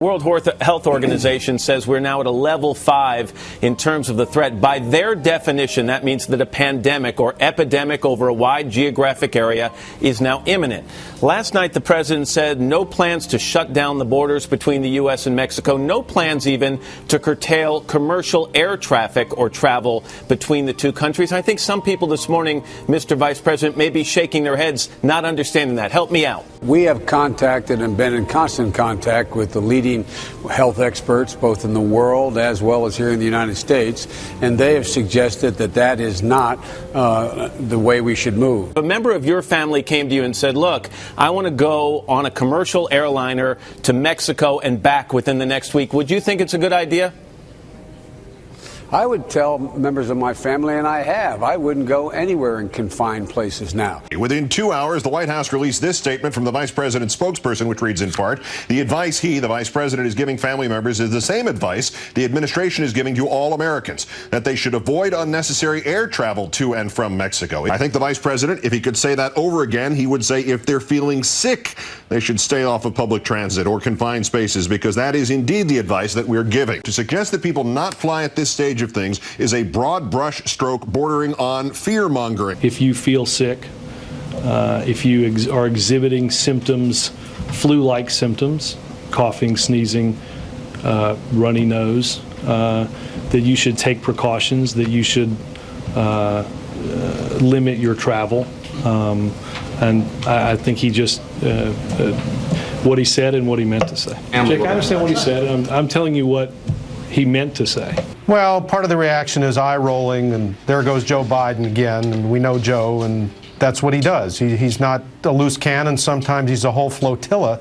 World Health Organization says we're now at a level 5 in terms of the threat. By their definition, that means that a pandemic or epidemic over a wide geographic area is now imminent. Last night, the president said no plans to shut down the borders between the U.S. and Mexico, no plans even to curtail commercial air traffic or travel between the two countries. I think some people this morning, Mr. Vice President, may be shaking their heads, not understanding that. Help me out. We have contacted and been in constant contact with the leading health experts, both in the world as well as here in the United States, and they have suggested that that is not the way we should move. A member of your family came to you and said, look, I want to go on a commercial airliner to Mexico and back within the next week. Would you think it's a good idea? I would tell members of my family, and I have, I wouldn't go anywhere in confined places now. Within 2 hours, the White House released this statement from the vice president's spokesperson, which reads in part, the advice the vice president, is giving family members is the same advice the administration is giving to all Americans, that they should avoid unnecessary air travel to and from Mexico. I think the vice president, if he could say that over again, he would say if they're feeling sick, they should stay off of public transit or confined spaces, because that is indeed the advice that we're giving. To suggest that people not fly at this stage of things is a broad brush stroke bordering on fear-mongering. If you feel sick, if you are exhibiting symptoms, flu-like symptoms, coughing, sneezing, runny nose, that you should take precautions, that you should limit your travel. And I think he just, what he said and what he meant to say. Jake, I understand what he said. I'm telling you what he meant to say. Well, part of the reaction is eye rolling, and there goes Joe Biden again, and we know Joe, and that's what he does. He's not a loose cannon. Sometimes he's a whole flotilla.